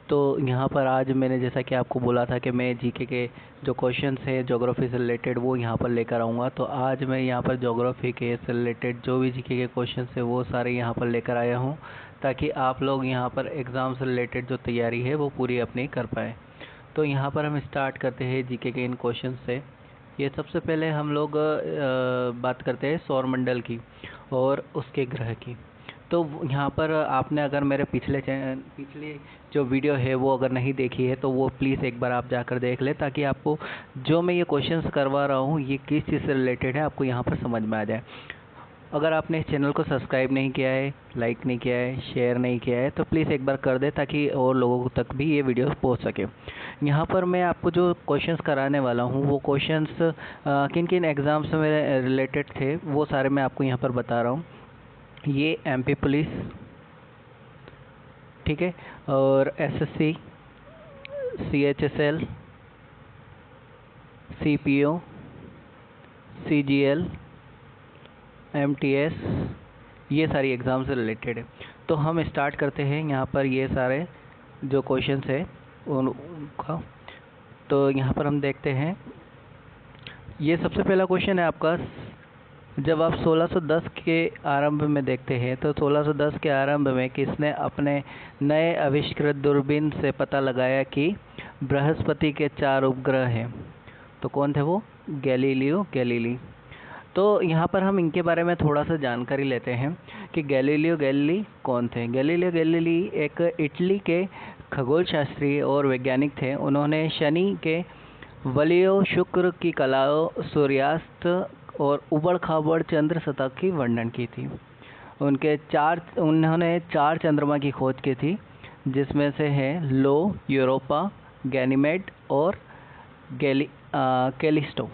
तो यहाँ पर आज मैंने जैसा कि आपको बोला था कि मैं जीके के जो क्वेश्चंस है ज्योग्राफी से रिलेटेड वो यहाँ पर लेकर आऊँगा। तो आज मैं यहाँ पर ज्योग्राफी के से रिलेटेड जो भी जीके के क्वेश्चंस है वो सारे यहाँ पर लेकर आया हूँ, ताकि आप लोग यहाँ पर एग्ज़ाम से रिलेटेड जो तैयारी है वो पूरी अपनी कर पाएँ। तो यहाँ पर हम स्टार्ट करते हैं जीके के इन क्वेश्चन से। ये सबसे पहले हम लोग बात करते हैं सौरमंडल की और उसके ग्रह की। तो यहाँ पर आपने अगर मेरे पिछले जो वीडियो है वो अगर नहीं देखी है तो वो प्लीज़ एक बार आप जाकर देख लें, ताकि आपको जो मैं ये क्वेश्चंस करवा रहा हूँ ये किस चीज़ से रिलेटेड है आपको यहाँ पर समझ में आ जाए। अगर आपने चैनल को सब्सक्राइब नहीं किया है, लाइक नहीं किया है, शेयर नहीं किया है तो प्लीज़ एक बार कर दे, ताकि और लोगों तक भी ये वीडियो पहुंच सके। यहाँ पर मैं आपको जो क्वेश्चंस कराने वाला हूँ वो क्वेश्चंस किन किन एग्ज़ाम से मेरे रिलेटेड थे वो सारे मैं आपको यहाँ पर बता रहा हूँ। ये एमपी पुलिस, ठीक है, और SSC, CHSL, CPO, CGL, MTS, ये सारी एग्ज़ाम से रिलेटेड है। तो हम स्टार्ट करते हैं यहाँ पर ये सारे जो क्वेश्चंस है उनका। तो यहाँ पर हम देखते हैं, ये सबसे पहला क्वेश्चन है आपका। जब आप 1610 के आरंभ में देखते हैं तो 1610 के आरंभ में किसने अपने नए आविष्कृत दूरबीन से पता लगाया कि बृहस्पति के 4 उपग्रह हैं? तो कौन थे वो? Galileo Galilei. तो यहाँ पर हम इनके बारे में थोड़ा सा जानकारी लेते हैं कि गैलीलियो गैलीली कौन थे। गैलीलियो गैलीली एक इटली के खगोल शास्त्री और वैज्ञानिक थे। उन्होंने शनि के वलयों, शुक्र की कलाओं, सूर्यास्त और उबड़ खाबड़ चंद्र सतह की वर्णन की थी। उन्होंने 4 चंद्रमा की खोज की थी, जिसमें से है लो, यूरोपा, गैनीमेड और कैलिस्टो।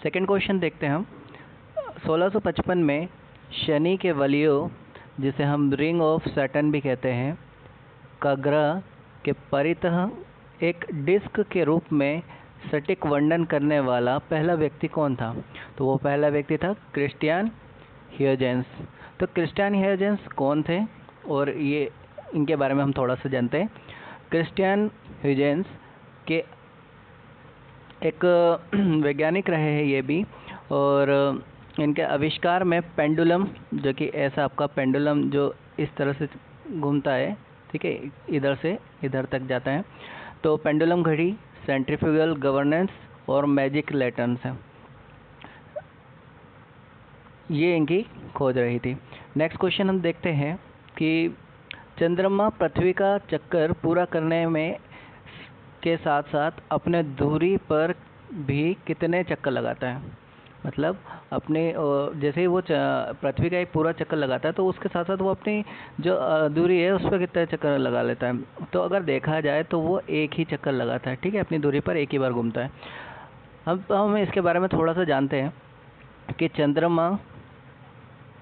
सेकंड क्वेश्चन देखते हैं हम। 1655 में शनि के वलयों, जिसे हम रिंग ऑफ सैटर्न भी कहते हैं, का ग्रह के परितः एक डिस्क के रूप में सटीक वर्णन करने वाला पहला व्यक्ति कौन था? तो वो पहला व्यक्ति था क्रिस्टियन ह्यूजेंस। तो क्रिस्टियन ह्यूजेंस कौन थे और ये इनके बारे में हम थोड़ा सा जानते हैं। क्रिस्टियन ह्यूजेंस के एक वैज्ञानिक रहे हैं ये भी, और इनके आविष्कार में पेंडुलम, जो कि ऐसा आपका पेंडुलम जो इस तरह से घूमता है, ठीक है, इधर से इधर तक जाता है, तो पेंडुलम घड़ी, सेंट्रीफ्यूगल गवर्नेंस और मैजिक लैंटर्न्स हैं, ये इनकी खोज रही थी। नेक्स्ट क्वेश्चन हम देखते हैं कि चंद्रमा पृथ्वी का चक्कर पूरा करने में के साथ साथ अपने दूरी पर भी कितने चक्कर लगाता है? मतलब अपने जैसे ही वो पृथ्वी का एक पूरा चक्कर लगाता है तो उसके साथ साथ वो अपनी जो दूरी है उस पर कितने चक्कर लगा लेता है? तो अगर देखा जाए तो वो एक ही चक्कर लगाता है, ठीक है, अपनी दूरी पर एक ही बार घूमता है। हम इसके बारे में थोड़ा सा जानते हैं कि चंद्रमा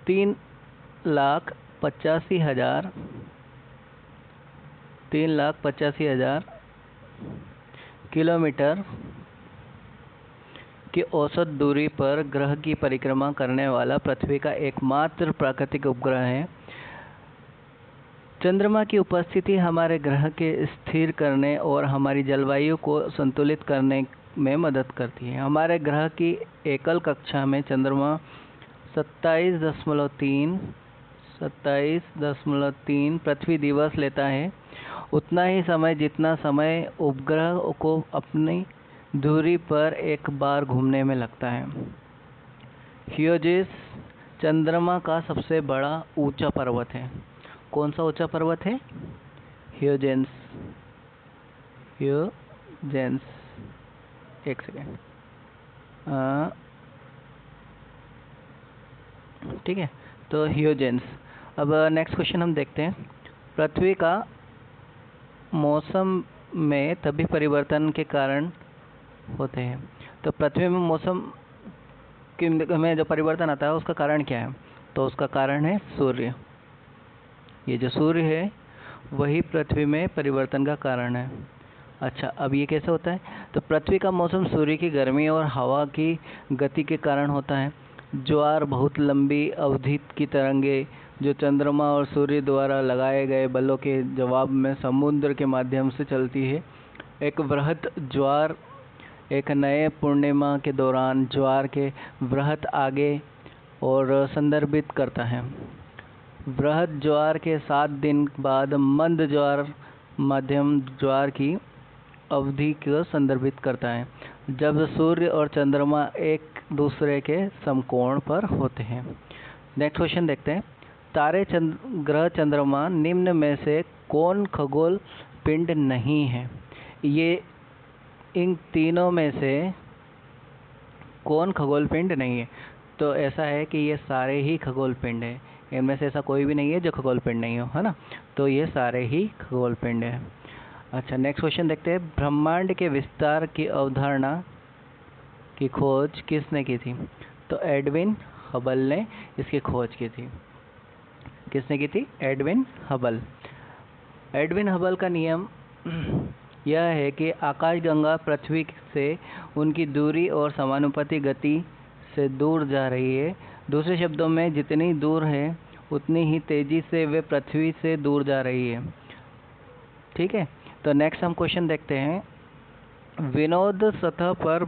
3,85,000 किलोमीटर की औसत दूरी पर ग्रह की परिक्रमा करने वाला पृथ्वी का एकमात्र प्राकृतिक उपग्रह है। चंद्रमा की उपस्थिति हमारे ग्रह के स्थिर करने और हमारी जलवायु को संतुलित करने में मदद करती है। हमारे ग्रह की एकल कक्षा में चंद्रमा 27.3 पृथ्वी दिवस लेता है, उतना ही समय जितना समय उपग्रह को अपनी दूरी पर एक बार घूमने में लगता है। ह्यूजेस चंद्रमा का सबसे बड़ा ऊंचा पर्वत है। कौन सा ऊंचा पर्वत है? ह्यूजेंस। एक सेकेंड, ठीक है, तो ह्यूजेंस। अब नेक्स्ट क्वेश्चन हम देखते हैं। पृथ्वी का मौसम में तभी परिवर्तन के कारण होते हैं। तो पृथ्वी में मौसम में जो परिवर्तन आता है उसका कारण क्या है? तो उसका कारण है सूर्य। ये जो सूर्य है वही पृथ्वी में परिवर्तन का कारण है। अच्छा, अब ये कैसे होता है? तो पृथ्वी का मौसम सूर्य की गर्मी और हवा की गति के कारण होता है। ज्वार बहुत लंबी अवधि की तरंगें जो चंद्रमा और सूर्य द्वारा लगाए गए बलों के जवाब में समुद्र के माध्यम से चलती है। एक वृहत ज्वार एक नए पूर्णिमा के दौरान ज्वार के वृहत आगे और संदर्भित करता है। वृहत ज्वार के 7 दिन बाद मंद ज्वार मध्यम ज्वार की अवधि को संदर्भित करता है, जब सूर्य और चंद्रमा एक दूसरे के समकोण पर होते हैं। नेक्स्ट क्वेश्चन देखते हैं। तारे, ग्रह, चंद्रमा निम्न में से कौन खगोल पिंड नहीं है? ये इन तीनों में से कौन खगोल पिंड नहीं है? तो ऐसा है कि ये सारे ही खगोल पिंड है, इनमें से ऐसा कोई भी नहीं है जो खगोल पिंड नहीं हो, है ना। तो ये सारे ही खगोल पिंड है। अच्छा, नेक्स्ट क्वेश्चन देखते हैं। ब्रह्मांड के विस्तार की अवधारणा की खोज किसने की थी? तो एडविन हबल ने इसकी खोज की थी। किसने की थी? Edwin Hubble. एडविन हबल का नियम यह है कि आकाशगंगा पृथ्वी से उनकी दूरी और समानुपाती गति से दूर जा रही है। दूसरे शब्दों में, जितनी दूर है उतनी ही तेजी से वे पृथ्वी से दूर जा रही है। ठीक है, तो नेक्स्ट हम क्वेश्चन देखते हैं। विनोद सतह पर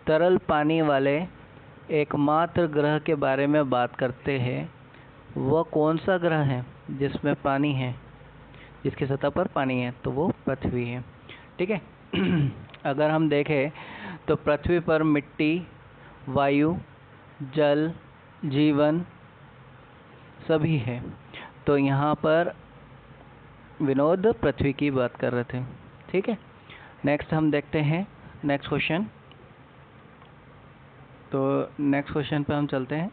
तरल पानी वाले एकमात्र ग्रह के बारे में बात करते हैं। वह कौन सा ग्रह है जिसमें पानी है, जिसकी सतह पर पानी है? तो वो पृथ्वी है। ठीक है। अगर हम देखें तो पृथ्वी पर मिट्टी, वायु, जल, जीवन सभी है। तो यहाँ पर विनोद पृथ्वी की बात कर रहे थे। ठीक है, नेक्स्ट हम देखते हैं नेक्स्ट क्वेश्चन। तो नेक्स्ट क्वेश्चन पे हम चलते हैं।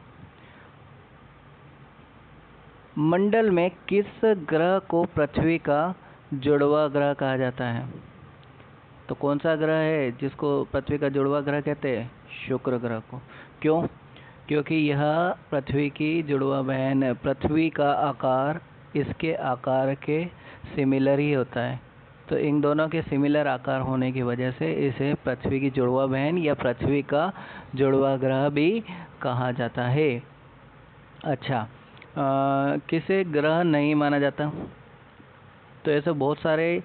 मंडल में किस ग्रह को पृथ्वी का जुड़वा ग्रह कहा जाता है? तो कौन सा ग्रह है जिसको पृथ्वी का जुड़वा ग्रह कहते हैं? शुक्र ग्रह को। क्यों? क्योंकि यह पृथ्वी की जुड़वा बहन है। पृथ्वी का आकार इसके आकार के सिमिलर ही होता है, तो इन दोनों के सिमिलर आकार होने की वजह से इसे पृथ्वी की जुड़वा बहन या पृथ्वी का जुड़वा ग्रह भी कहा जाता है। अच्छा, किसे ग्रह नहीं माना जाता? तो ऐसे बहुत सारे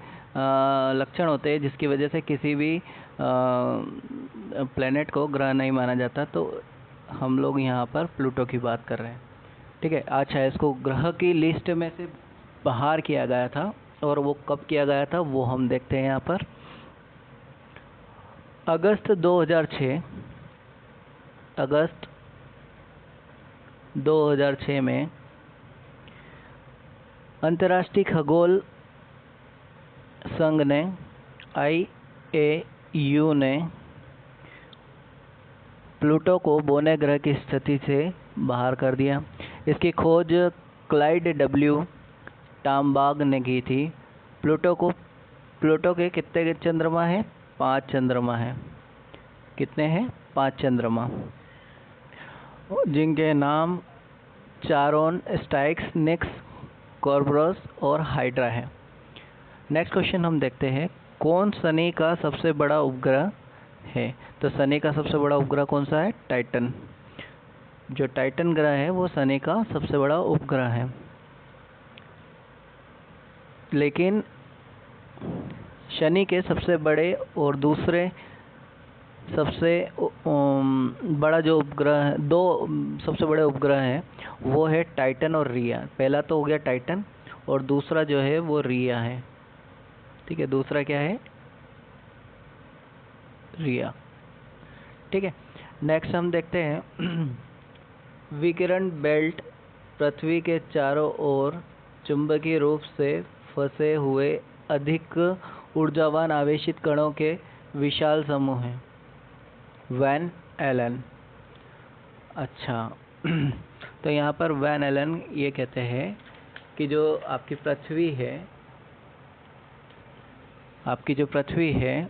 लक्षण होते हैं जिसकी वजह से किसी भी प्लेनेट को ग्रह नहीं माना जाता। तो हम लोग यहाँ पर प्लूटो की बात कर रहे हैं। ठीक है। अच्छा, इसको ग्रह की लिस्ट में से बाहर किया गया था, और वो कब किया गया था वो हम देखते हैं यहाँ पर। अगस्त 2006 में अंतर्राष्ट्रीय खगोल संघ ने IAU ने प्लूटो को बौने ग्रह की स्थिति से बाहर कर दिया। इसकी खोज क्लाइड W. टॉमबाग ने की थी। प्लूटो के कितने चंद्रमा हैं? 5 चंद्रमा हैं। कितने हैं? 5 चंद्रमा, जिनके नाम चारोन, स्टाइक्स, निक्स, कॉर्बरस और हाइड्रा है। नेक्स्ट क्वेश्चन हम देखते हैं। कौन शनि का सबसे बड़ा उपग्रह है? तो शनि का सबसे बड़ा उपग्रह कौन सा है? टाइटन। जो टाइटन ग्रह है वो शनि का सबसे बड़ा उपग्रह है। लेकिन शनि के सबसे बड़े और दूसरे सबसे बड़ा जो उपग्रह है, 2 सबसे बड़े उपग्रह हैं, वो है टाइटन और रिया। पहला तो हो गया टाइटन, और दूसरा जो है वो रिया है। ठीक है, दूसरा क्या है? रिया। ठीक है, नेक्स्ट हम देखते हैं। विकिरण बेल्ट पृथ्वी के चारों ओर चुंबकीय रूप से फंसे हुए अधिक ऊर्जावान आवेशित कणों के विशाल समूह हैं। Van Allen. अच्छा, तो यहाँ पर वैन एलन ये कहते हैं कि जो आपकी पृथ्वी है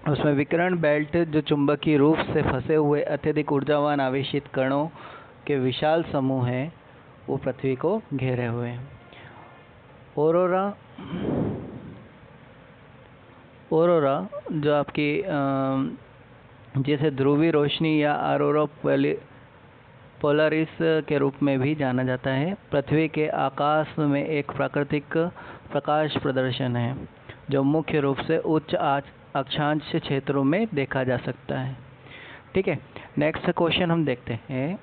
उसमें विकिरण बेल्ट जो चुंबकीय रूप से फंसे हुए अत्यधिक ऊर्जावान आवेशित कणों के विशाल समूह हैं, वो पृथ्वी को घेरे हुए हैं। ऑरोरा जो आपकी जैसे ध्रुवीय रोशनी या ऑरोरा पोलरिस के रूप में भी जाना जाता है। पृथ्वी के आकाश में एक प्राकृतिक प्रकाश प्रदर्शन है जो मुख्य रूप से उच्च अक्षांश क्षेत्रों में देखा जा सकता है। ठीक है, नेक्स्ट क्वेश्चन हम देखते हैं।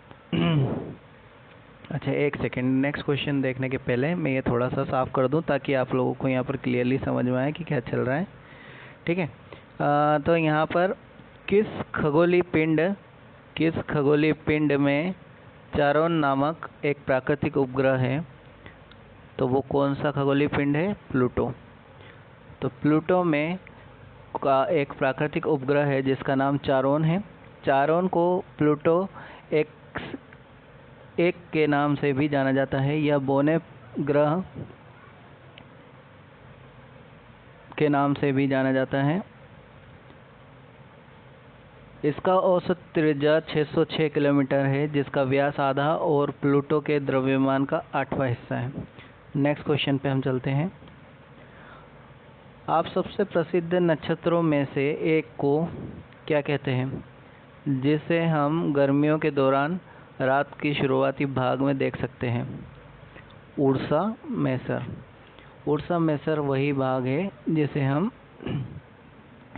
अच्छा एक सेकेंड, नेक्स्ट क्वेश्चन देखने के पहले मैं ये थोड़ा सा साफ़ कर दूं ताकि आप लोगों को यहाँ पर क्लियरली समझ में आए कि क्या चल रहा है। ठीक है, तो यहाँ पर किस खगोलीय पिंड में चारोन नामक एक प्राकृतिक उपग्रह है? तो वो कौन सा खगोलीय पिंड है? प्लूटो। तो प्लूटो में का एक प्राकृतिक उपग्रह है जिसका नाम चारोन है। चारोन को प्लूटो एक के नाम से भी जाना जाता है। यह बोने ग्रह के नाम से भी जाना जाता है। इसका औसत त्रिज्या 606 किलोमीटर है जिसका व्यास आधा और प्लूटो के द्रव्यमान का 8वां हिस्सा है। नेक्स्ट क्वेश्चन पे हम चलते हैं। आप सबसे प्रसिद्ध नक्षत्रों में से एक को क्या कहते हैं जिसे हम गर्मियों के दौरान रात की शुरुआती भाग में देख सकते हैं? Ursa major. उर्सा मेजर वही भाग है जिसे हम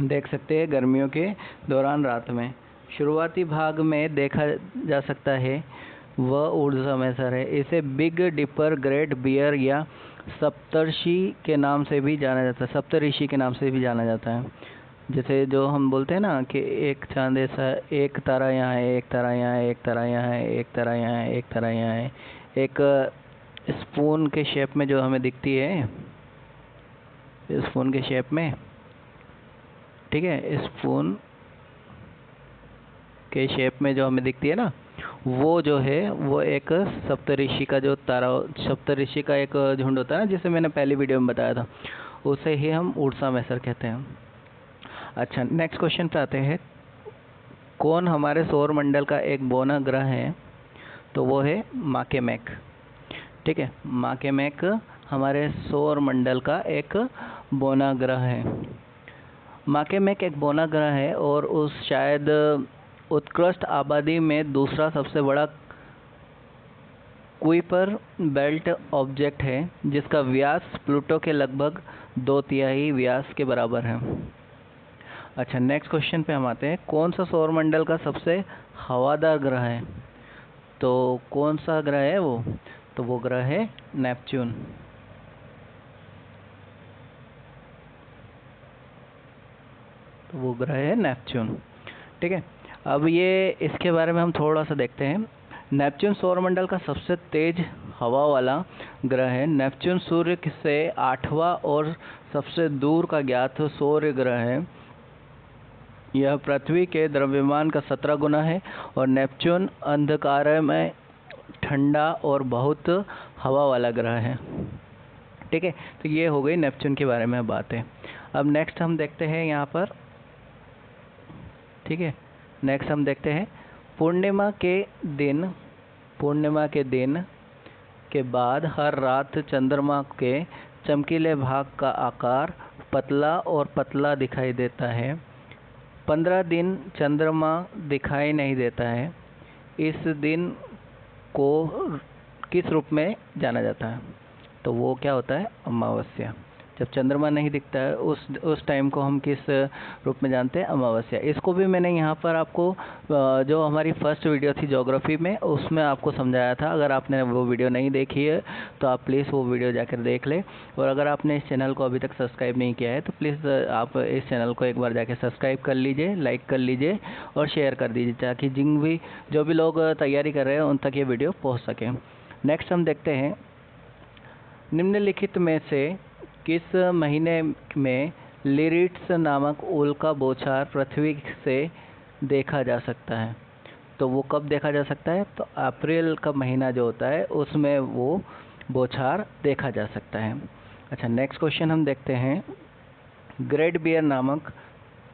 देख सकते हैं गर्मियों के दौरान रात में। शुरुआती भाग में देखा जा सकता है वह उर्सा मेजर है। इसे बिग डिपर, ग्रेट बियर या सप्तर्षि के नाम से भी जाना जाता है। सप्तऋषि के नाम से भी जाना जाता है। जैसे जो हम बोलते हैं ना कि एक चांद ऐसा, एक तारा यहाँ है, एक तारा यहाँ है, एक तारा यहाँ है, एक तारा यहाँ है, एक तारा यहाँ है, एक स्पून के शेप में जो हमें दिखती है, स्पून के शेप में, ठीक है, स्पून के शेप में जो हमें दिखती है ना, वो जो है वो एक सप्तऋषि का जो तारा, सप्तऋषि का एक झुंड होता है ना, जिसे मैंने पहली वीडियो में बताया था, उसे ही हम उर्सा मेजर कहते हैं। अच्छा नेक्स्ट क्वेश्चन पे आते हैं। कौन हमारे सौर मंडल का एक बौना ग्रह है? तो वो है माकेमैक। ठीक है, माकेमैक हमारे सौर मंडल का एक बौना ग्रह है। माकेमैक एक बौना ग्रह है और उस शायद उत्कृष्ट आबादी में दूसरा सबसे बड़ा कुइपर बेल्ट ऑब्जेक्ट है जिसका व्यास प्लूटो के लगभग 2/3 व्यास के बराबर है। अच्छा नेक्स्ट क्वेश्चन पे हम आते हैं। कौन सा सौर मंडल का सबसे हवादार ग्रह है? तो कौन सा ग्रह है वो? तो वो ग्रह है नेपच्यून। तो वो ग्रह है नेपच्यून। ठीक है, अब ये इसके बारे में हम थोड़ा सा देखते हैं। नेपच्यून सौरमंडल का सबसे तेज हवा वाला ग्रह है। नेपच्यून सूर्य से 8वां और सबसे दूर का ज्ञात सौर ग्रह है। यह पृथ्वी के द्रव्यमान का 17 गुना है और नेपच्यून अंधकार में ठंडा और बहुत हवा वाला ग्रह है। ठीक है, तो ये हो गई नेपच्यून के बारे में बातें। अब नेक्स्ट हम देखते हैं यहाँ पर, ठीक है, नेक्स्ट हम देखते हैं पूर्णिमा के दिन के बाद हर रात चंद्रमा के चमकीले भाग का आकार पतला और पतला दिखाई देता है। 15 दिन चंद्रमा दिखाई नहीं देता है। इस दिन को किस रूप में जाना जाता है? तो वो क्या होता है? अमावस्या। जब चंद्रमा नहीं दिखता है उस टाइम को हम किस रूप में जानते हैं? अमावस्या। इसको भी मैंने यहाँ पर आपको जो हमारी फर्स्ट वीडियो थी ज्योग्राफी में, उसमें आपको समझाया था। अगर आपने वो वीडियो नहीं देखी है तो आप प्लीज़ वो वीडियो जाकर देख लें। और अगर आपने इस चैनल को अभी तक सब्सक्राइब नहीं किया है तो प्लीज़ आप इस चैनल को एक बार जाके सब्सक्राइब कर लीजिए, लाइक कर लीजिए और शेयर कर दीजिए ताकि जो भी लोग तैयारी कर रहे हैं उन तक ये वीडियो पहुँच सकें। नेक्स्ट हम देखते हैं निम्नलिखित में से किस महीने में लिरिट्स नामक उल्का बौछार पृथ्वी से देखा जा सकता है? तो वो कब देखा जा सकता है? तो अप्रैल का महीना जो होता है उसमें वो बौछार देखा जा सकता है। अच्छा नेक्स्ट क्वेश्चन हम देखते हैं। ग्रेट बियर नामक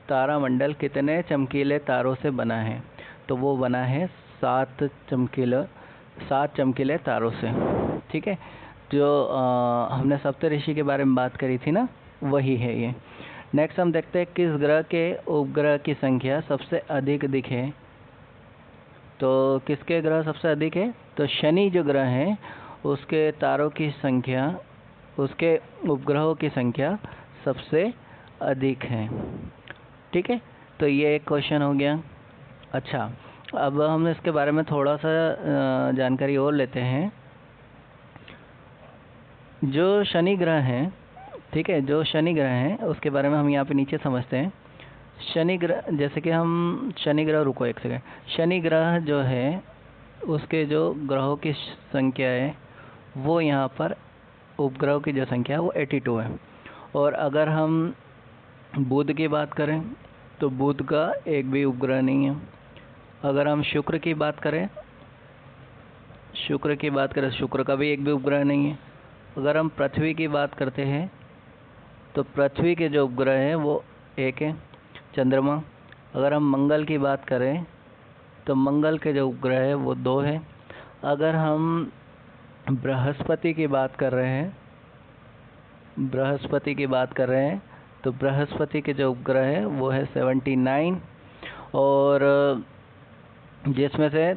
तारामंडल कितने चमकीले तारों से बना है? तो वो बना है 7 चमकीले तारों से। ठीक है, जो हमने सप्तऋषि के बारे में बात करी थी ना, वही है ये। नेक्स्ट हम देखते हैं किस ग्रह के उपग्रह की संख्या सबसे अधिक दिखे? तो किसके ग्रह सबसे अधिक है? तो शनि जो ग्रह है उसके तारों की संख्या, उसके उपग्रहों की संख्या सबसे अधिक है। ठीक है, तो ये एक क्वेश्चन हो गया। अच्छा, अब हम इसके बारे में थोड़ा सा जानकारी और लेते हैं। जो शनि ग्रह है, ठीक है, जो शनि ग्रह है उसके बारे में हम यहाँ पे नीचे समझते हैं। शनि ग्रह, जैसे कि हम शनि ग्रह, रुको एक सेकेंड, शनि ग्रह जो है उसके जो ग्रहों की संख्या है वो यहाँ पर उपग्रहों की जो संख्या है वो 82 है। और अगर हम बुध की बात करें तो बुध का एक भी उपग्रह नहीं है। अगर हम शुक्र की बात करें, शुक्र का भी एक भी उपग्रह नहीं है। अगर हम पृथ्वी की बात करते हैं तो पृथ्वी के जो उपग्रह हैं वो एक है, चंद्रमा। अगर हम मंगल की बात करें तो मंगल के जो उपग्रह है वो 2 है। अगर हम बृहस्पति की बात कर रहे हैं, तो बृहस्पति के जो उपग्रह है वो है 79, और जिसमें से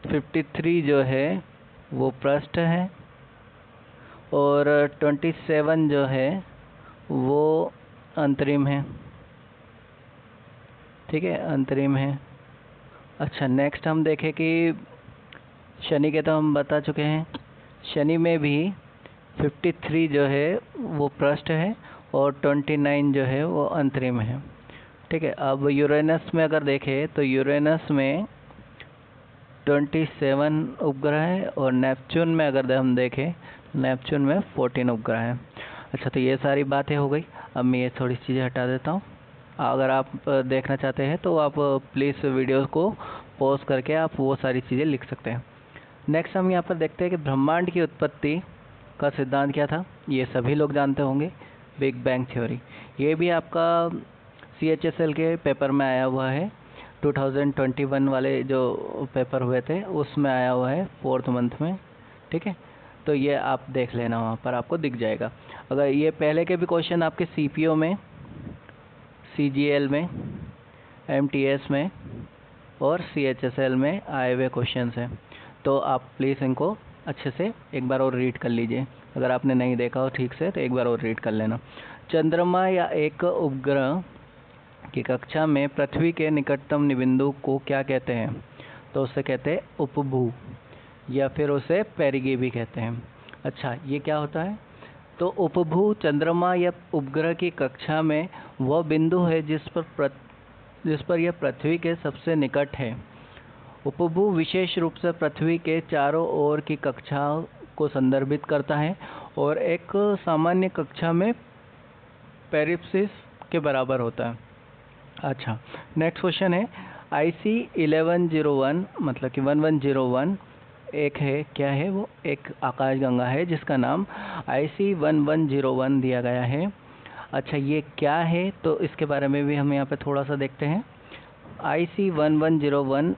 53 जो है वो पृष्ठ है, और 27 जो है वो अंतरिम है। ठीक है, अंतरिम है। अच्छा, नेक्स्ट हम देखें कि शनि के तो हम बता चुके हैं, शनि में भी 53 जो है वो पृष्ठ है और 29 जो है वो अंतरिम है। ठीक है, अब यूरेनस में अगर देखें तो यूरेनस में 27 उपग्रह है, और नेपच्यून में अगर हम देखें, नेपच्यून में 14 उपग्रह है। अच्छा, तो ये सारी बातें हो गई। अब मैं ये थोड़ी चीज़ें हटा देता हूँ। अगर आप देखना चाहते हैं तो आप प्लीज़ वीडियो को पॉज करके आप वो सारी चीज़ें लिख सकते हैं। नेक्स्ट हम यहाँ पर देखते हैं कि ब्रह्मांड की उत्पत्ति का सिद्धांत क्या था। ये सभी लोग जानते होंगे, बिग बैंग थ्योरी। ये भी आपका CHSL के पेपर में आया हुआ है, 2021 वाले जो पेपर हुए थे उसमें आया हुआ है 4th मंथ में। ठीक है, तो ये आप देख लेना, वहाँ पर आपको दिख जाएगा। अगर ये पहले के भी क्वेश्चन आपके CPO में, CGL में, MTS में और CHSL में आए हुए क्वेश्चंस हैं, तो आप प्लीज़ इनको अच्छे से एक बार और रीड कर लीजिए। अगर आपने नहीं देखा हो ठीक से तो एक बार और रीड कर लेना। चंद्रमा या एक उपग्रह की कक्षा में पृथ्वी के निकटतम बिंदु को क्या कहते हैं? तो उसे कहते हैं उपभू, या फिर उसे पेरिगी भी कहते हैं। अच्छा, ये क्या होता है? तो उपभू चंद्रमा या उपग्रह की कक्षा में वह बिंदु है जिस पर यह पृथ्वी के सबसे निकट है। उपभू विशेष रूप से पृथ्वी के चारों ओर की कक्षा को संदर्भित करता है और एक सामान्य कक्षा में पेरिप्सिस के बराबर होता है। अच्छा, नेक्स्ट क्वेश्चन है IC 1101, मतलब कि 1101 एक है, क्या है वो? एक आकाशगंगा है जिसका नाम IC 1101 दिया गया है। अच्छा, ये क्या है? तो इसके बारे में भी हम यहाँ पे थोड़ा सा देखते हैं। IC 1101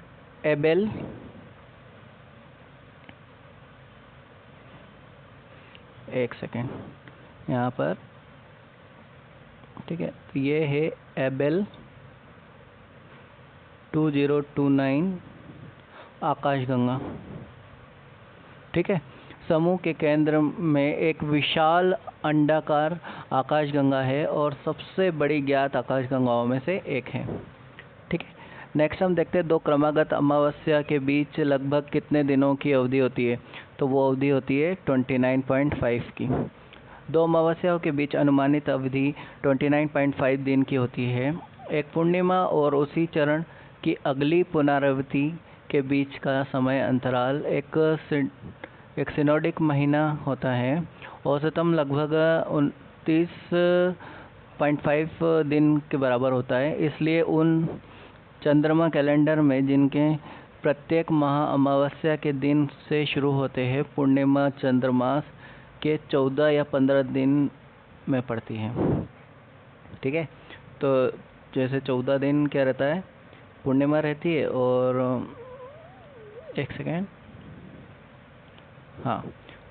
एबेल, एक सेकेंड यहाँ पर, ठीक है, तो ये है एबेल 2029 आकाशगंगा। ठीक है, समूह के केंद्र में एक विशाल अंडाकार आकाशगंगा है और सबसे बड़ी ज्ञात आकाशगंगाओं में से एक है। ठीक है, नेक्स्ट हम देखते हैं 2 क्रमागत अमावस्या के बीच लगभग कितने दिनों की अवधि होती है? तो वो अवधि होती है 29.5 की। 2 अमावस्याओं के बीच अनुमानित अवधि 29.5 दिन की होती है। एक पूर्णिमा और उसी चरण की अगली पुनरावृत्ति के बीच का समय अंतराल एक सिनोडिक महीना होता है। औसतम लगभग 29.5 दिन के बराबर होता है। इसलिए उन चंद्रमा कैलेंडर में जिनके प्रत्येक माह अमावस्या के दिन से शुरू होते हैं, पूर्णिमा चंद्रमास के 14 या 15 दिन में पड़ती है। ठीक है, तो जैसे 14 दिन क्या रहता है, पूर्णिमा रहती है, और एक सेकेंड, हाँ,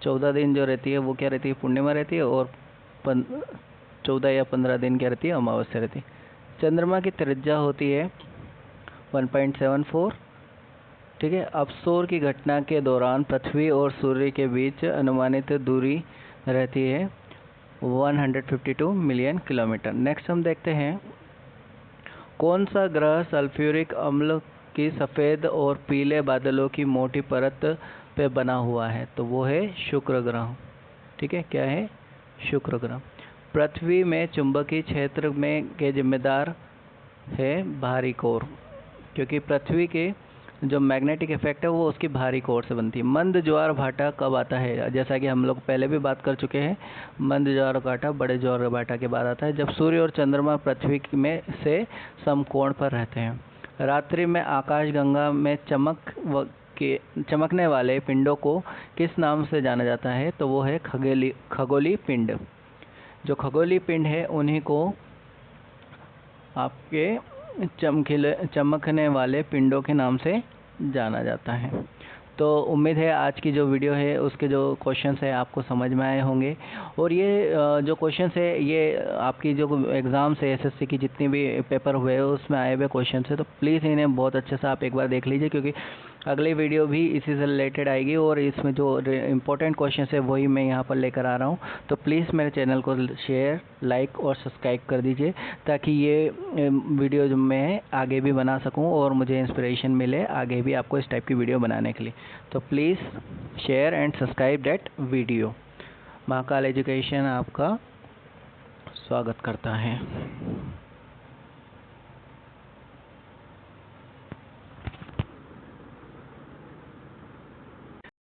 14 दिन जो रहती है वो क्या रहती है, पूर्णिमा रहती है, और 14 या 15 दिन क्या रहती है, अमावस्या रहती है। चंद्रमा की त्रिज्या होती है 1.74 ठीक है। अपसौर की घटना के दौरान पृथ्वी और सूर्य के बीच अनुमानित दूरी रहती है 152 मिलियन किलोमीटर। नेक्स्ट हम देखते हैं कौन सा ग्रह सल्फ्यूरिक अम्ल की सफ़ेद और पीले बादलों की मोटी परत पे बना हुआ है, तो वो है शुक्र ग्रह। ठीक है, क्या है? शुक्र ग्रह। पृथ्वी में चुंबकीय क्षेत्र में के जिम्मेदार है भारी कोर, क्योंकि पृथ्वी के जो मैग्नेटिक इफेक्ट है वो उसकी भारी कोर से बनती है। मंद ज्वार भाटा कब आता है? जैसा कि हम लोग पहले भी बात कर चुके हैं, मंद ज्वार भाटा बड़े ज्वार भाटा के बाद आता है जब सूर्य और चंद्रमा पृथ्वी में से समकोण पर रहते हैं। रात्रि में आकाशगंगा में चमकने वाले पिंडों को किस नाम से जाना जाता है? तो वो है खगोलीय पिंड। जो खगोलीय पिंड है उन्हीं को आपके चमकने वाले पिंडों के नाम से जाना जाता है। तो उम्मीद है आज की जो वीडियो है उसके जो क्वेश्चंस है आपको समझ में आए होंगे। और ये जो क्वेश्चंस है ये आपकी जो एग्ज़ाम्स है एसएससी की जितनी भी पेपर हुए उसमें आए हुए क्वेश्चंस है, तो प्लीज़ इन्हें बहुत अच्छे से आप एक बार देख लीजिए, क्योंकि अगली वीडियो भी इसी से रिलेटेड आएगी और इसमें जो इम्पोर्टेंट क्वेश्चंस है वही मैं यहाँ पर लेकर आ रहा हूँ। तो प्लीज़ मेरे चैनल को शेयर, लाइक और सब्सक्राइब कर दीजिए ताकि ये वीडियो जो मैं आगे भी बना सकूँ और मुझे इंस्पिरेशन मिले आगे भी आपको इस टाइप की वीडियो बनाने के लिए। तो please share and subscribe that video. Mahakal education आपका स्वागत करता है।